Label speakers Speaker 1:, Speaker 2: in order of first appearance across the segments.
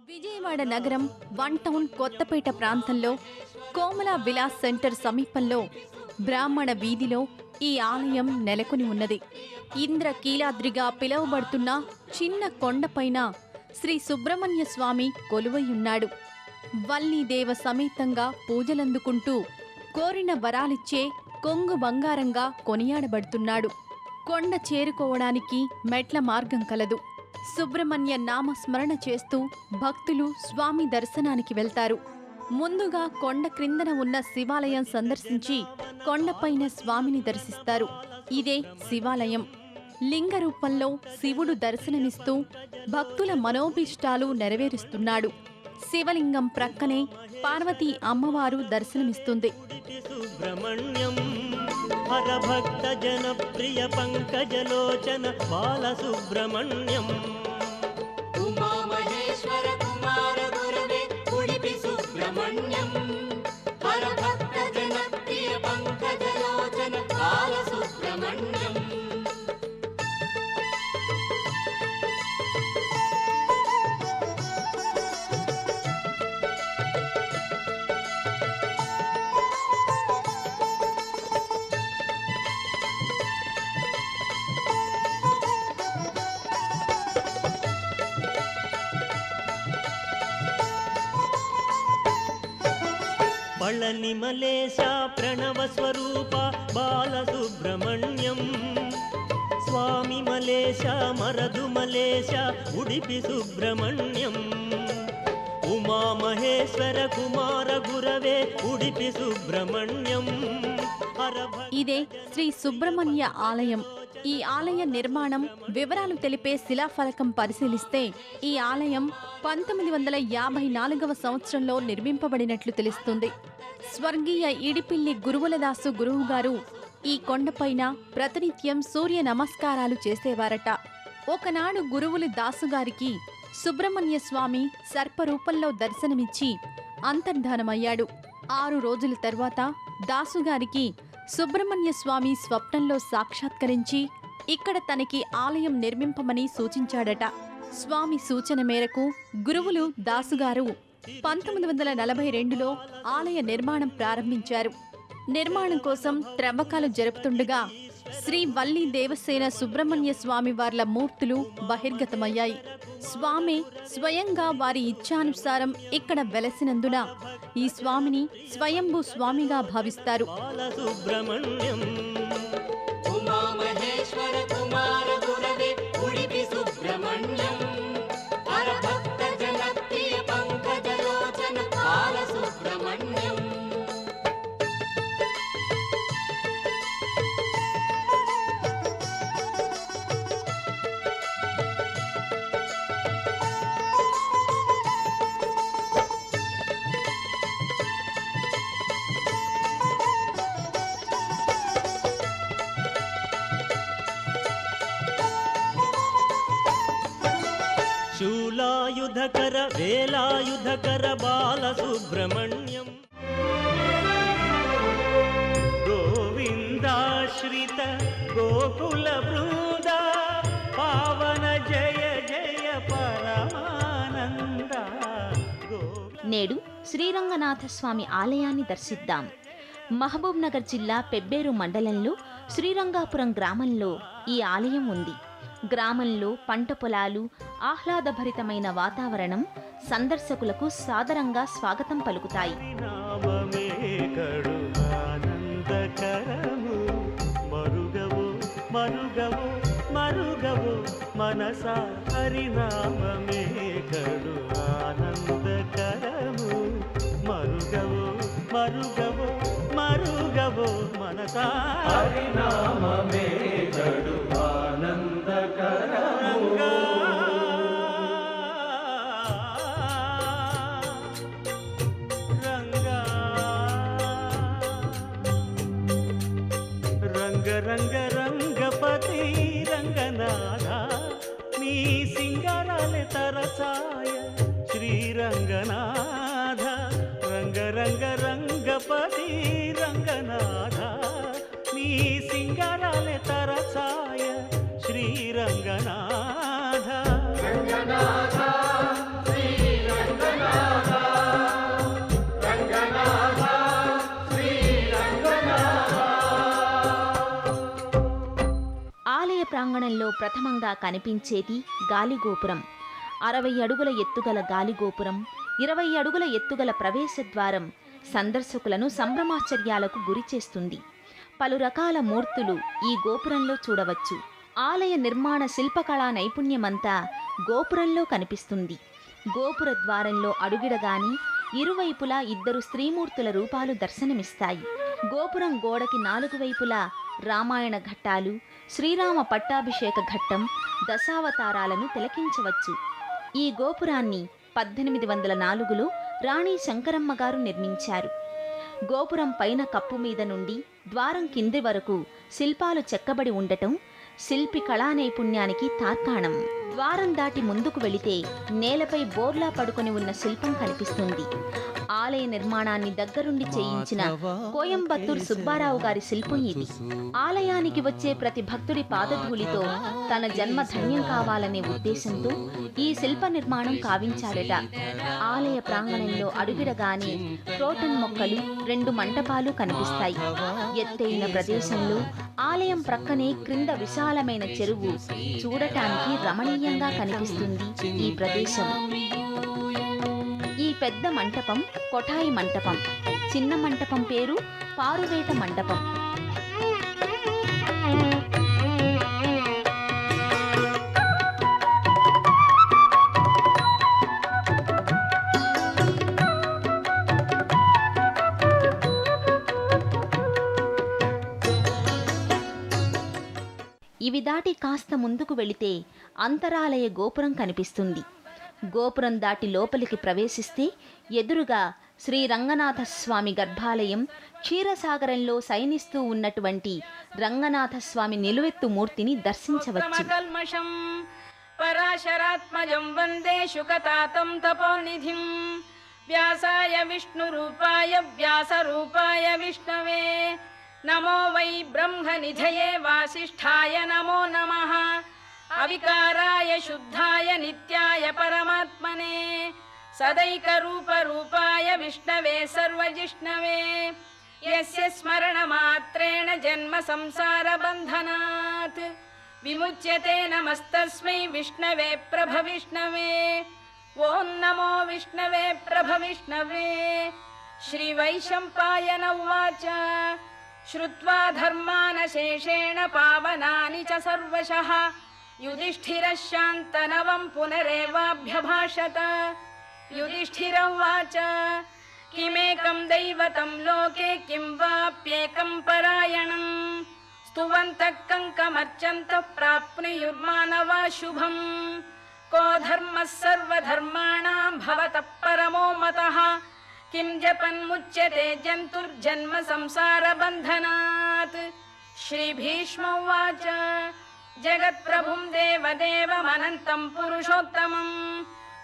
Speaker 1: విజయవాడ నగరం 1 టౌన్ కొత్తపేట ప్రాంతంలో కోమల విలాస్ సెంటర్ సమీపంలో బ్రాహ్మణ వీధిలో ఈ ఆలయం నెలకొని ఉన్నది. ఇంద్రకీలాద్రిగా పిలువబడుతున్న చిన్న కొండపైన శ్రీ సుబ్రహ్మణ్య స్వామి కొలువైయున్నాడు. వల్లీదేవ సమేతంగా పూజలందుకుంటూ కోరిన వరాలిచ్చే కొంగు బంగారంగా కొనియాడబడుతున్నాడు. కొండ చేరుకోవడానికి మెట్ల మార్గం కలదు. సుబ్రహ్మణ్య నామస్మరణ చేస్తూ భక్తులు స్వామి దర్శనానికి వెళ్తారు. ముందుగా కొండ క్రిందన ఉన్న శివాలయం సందర్శించి కొండపైన స్వామిని దర్శిస్తారు. ఇదే శివాలయం. లింగ రూపంలో శివుడు దర్శనమిస్తూ భక్తుల మనోభీష్టాలు నెరవేరుస్తున్నాడు. శివలింగం ప్రక్కనే పార్వతీ అమ్మవారు దర్శనమిస్తుంది.
Speaker 2: హరభక్త జన ప్రియ పంకజలోచన బాలసుబ్రహ్మణ్యం
Speaker 3: ఉమా మహేశ్వర కుమార గురవే ఉడిపి సుబ్రహ్మణ్యం హరభక్త జన ప్రియ పంకజలోచన బాలసుబ్రహ్మణ్యం.
Speaker 2: పళని మలేశ ప్రణవ స్వరూప బాలసుబ్రహ్మణ్యం స్వామి మలేశ మరదు మలేశ ఉడిపి సుబ్రహ్మణ్యం ఉమా మహేశ్వర కుమార గురవే ఉడిపి సుబ్రహ్మణ్యం.
Speaker 1: ఇదే శ్రీ సుబ్రహ్మణ్య ఆలయం. ఈ ఆలయ నిర్మాణం వివరాలు తెలిపే శిలాఫలకం పరిశీలిస్తే ఈ ఆలయం 1954వ సంవత్సరంలో నిర్మింపబడినట్లు తెలుస్తుంది. స్వర్గీయ ఇడిపిల్లి గురువులదాసు గురువుగారు ఈ కొండపైన ప్రతినిత్యం సూర్య నమస్కారాలు చేసేవారట. ఒకనాడు గురువులు దాసుగారికి సుబ్రహ్మణ్య స్వామి సర్పరూపంలో దర్శనమిచ్చి అంతర్ధానమయ్యాడు. 6 రోజుల తర్వాత దాసుగారికి సుబ్రహ్మణ్య స్వామి స్వప్నంలో సాక్షాత్కరించి ఇక్కడ తనకి ఆలయం నిర్మింపమని సూచించాడట. స్వామి సూచన మేరకు గురువులు దాసుగారు 1942లో ఆలయ నిర్మాణం ప్రారంభించారు. నిర్మాణం కోసం త్రవ్వకాలు జరుపుతుండగా శ్రీ వల్లి దేవసేన సుబ్రహ్మణ్య స్వామి వార్ల మూర్తులు బహిర్గతమయ్యాయి. స్వామి స్వయంగా వారి ఇచ్ఛానుసారం ఇక్కడ వెలసినందున ఈ స్వామిని స్వయంభూ స్వామిగా భావిస్తారు.
Speaker 3: ఉమా మహేశ్వర కుమార గురవే ఉడిపి సుబ్రహ్మణ్యం హరభక్త జన ప్రియ పంకజలోచన బాలసుబ్రహ్మణ్యం.
Speaker 2: శూలాయుధకర వేలాయుధకర బాలసుబ్రహ్మణ్యం గోవిందాశ్రిత గోకుల బృంద పావన జయ జయ పరమానంద.
Speaker 4: నేడు శ్రీరంగనాథ స్వామి ఆలయాన్ని దర్శిద్దాం. మహబూబ్ నగర్ జిల్లా పెబ్బేరు మండలంలో శ్రీరంగాపురం గ్రామంలో ఈ ఆలయం ఉంది. గ్రామంలో పంట పొలాలు, ఆహ్లాదభరితమైన వాతావరణం సందర్శకులకు సాదరంగా స్వాగతం పలుకుతాయి.
Speaker 2: మరుగవో మరుగవో మనసా హరినామమే కడు ఆనందకరము మరుగవో మరుగవో మరుగవో మనసా హరినామమే కడు ఆనందకరము. రంగ రంగ రంగపతి రంగనాథ నీ సింగారాలే తరసాయ శ్రీరంగనాథ. రంగ రంగ రంగపతి రంగనాథ నీ సింగారాలే తరసాయ శ్రీరంగనాథ.
Speaker 3: రంగనాథ శ్రీరంగనాథ
Speaker 4: ప్రాంగణంలో ప్రథమంగా కనిపించేది గాలిగోపురం. 60 అడుగుల ఎత్తుగల గాలిగోపురం, 20 అడుగుల ఎత్తుగల ప్రవేశద్వారం సందర్శకులను సంభ్రమాశ్చర్యాలకు గురిచేస్తుంది. పలు రకాల మూర్తులు ఈ గోపురంలో చూడవచ్చు. ఆలయ నిర్మాణ శిల్పకళా నైపుణ్యమంతా గోపురంలో కనిపిస్తుంది. గోపుర ద్వారంలో అడుగిడగాని ఇరువైపులా 2 స్త్రీమూర్తుల రూపాలు దర్శనమిస్తాయి. గోపురం గోడకి 4 వైపులా రామాయణ ఘట్టాలు, శ్రీరామ పట్టాభిషేక ఘట్టం, దశావతారాలను తిలకించవచ్చు. ఈ గోపురాన్ని 1804లో రాణి శంకరమ్మ గారు నిర్మించారు. గోపురం పైన కప్పు మీద నుండి ద్వారం కింది వరకు శిల్పాలు చెక్కబడి ఉండటం శిల్పి కళా నైపుణ్యానికి తార్కాణం. ద్వారం దాటి ముందుకు వెళితే నేలపై బోర్లా పడుకొని ఉన్న శిల్పం కనిపిస్తుంది. ఆలయ నిర్మాణాన్ని దగ్గరుండి చేయించిన కోయంబత్తూర్ సుబ్బారావు గారి శిల్పం ఇది. ఆలయానికి వచ్చే ప్రతి భక్తుడి పాదధూళితో తన జన్మ ధన్యం కావాలనే ఉద్దేశంతో ఈ శిల్ప నిర్మాణం కావించాడట. ఆలయ ప్రాంగణంలో అడుగిడగానే క్రోటన్ మొక్కలు, 2 మంటపాలు కనిపిస్తాయి. ఎత్తైన ప్రదేశంలో ఆలయం ప్రక్కనే క్రింద విశాలమైన చెరువు చూడటానికి రమణీయంగా కనిపిస్తుంది. ఈ ప్రదేశం, ఈ పెద్ద మంటపం కొఠాయి మంటపం, చిన్న మంటపం పేరు పారువేట మంటపం. ఇవి దాటి కాస్త ముందుకు వెళితే అంతరాలయ గోపురం కనిపిస్తుంది. గోపురం దాటి లోపలికి ప్రవేశిస్తే ఎదురుగా శ్రీ రంగనాథస్వామి గర్భాలయం, క్షీరసాగరంలో శయనిస్తూ ఉన్నటువంటి రంగనాథస్వామి నిలువెత్తు మూర్తిని దర్శించవచ్చు.
Speaker 5: పరాశరాత్మజం వందే శుకతాతం తపోనిధిం వ్యాసాయ విష్ణురూపాయ వ్యాసరూపాయ విష్ణవే నమో వై బ్రహ్మనిధయే వాసిష్ఠాయ నమో నమః అవికారాయ శుద్ధాయ నిత్యాయ పరమాత్మనే సదైకరూపరూపాయ విష్ణవే సర్వజిష్ణవే యస్య స్మరణమాత్రేణ జన్మ సంసార బంధనాత్ విముచ్యతే నమస్తస్మై విష్ణవే ప్రభవిష్ణవే ఓం నమో విష్ణవే ప్రభవిష్ణవే. శ్రీ వైశంపాయన ఉవాచ శ్రుత్వా ధర్మానశేషేణ పావనాని చ సర్వశః యుధిష్ఠిరః శాంతనవం పునరేవాభ్యభాషత. యుధిష్ఠిర ఉవాచ కిమేకం దైవతం లోకే కిం వాప్యేకం పరాయణం స్తువంతః కంకమర్చन्तః ప్రాప్నుయుర్మానవా శుభం కో ధర్మః సర్వధర్మాణాం భవతః పరమో మతః కిం జపన్ముచ్యతే జంతుర్జన్మ సంసార బంధనాత్. శ్రీ భీష్మ ఉవాచ జగత్ప్రభుం దేవదేవమనంతం పురుషోత్తమం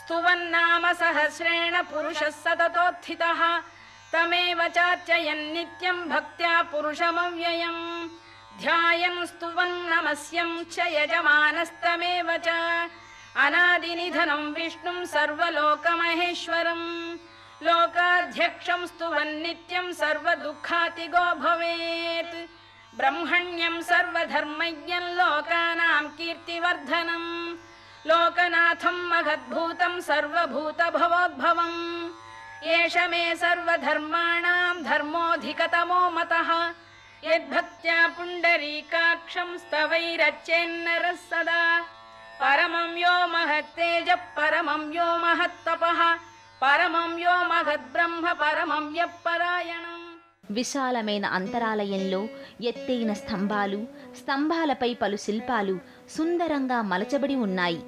Speaker 5: స్తువన్నామ సహస్రేణ పురుషः సతతోత్థితः తమేవ చార్చయన్ నిత్యం భక్త్యా పురుషమవ్యయం ధ్యాయన్ స్తువన్ నమస్యం చ యజమానస్తమేవ చ అనాదినిధనం విష్ణుం సర్వలోకమహేశ్వరం లోకాధ్యక్షం స్తువన్ నిత్యం సర్వదుఃఖాతిగో భవేత్ బ్రహ్మణ్యం సర్వధర్మజ్ఞం లోకానాం కీర్తివర్ధనం లోకనాథం మహద్భూతం సర్వభూతభవోద్భవం ఏష మే సర్వధర్మాణాం ధర్మోధికతమో మతః యద్భక్త్యా పుండరీకాక్షం స్తవైరచ్చేన్నరః సదా పరమం యో మహత్తేజః పరమం యో మహత్తపః పరమం యో మహద్బ్రహ్మ పరమం యఃపరాయణం.
Speaker 4: విశాలమైన అంతరాలయంలో ఎత్తైన స్తంభాలు, స్తంభాలపై పలు శిల్పాలు సుందరంగా మలచబడి ఉన్నాయి.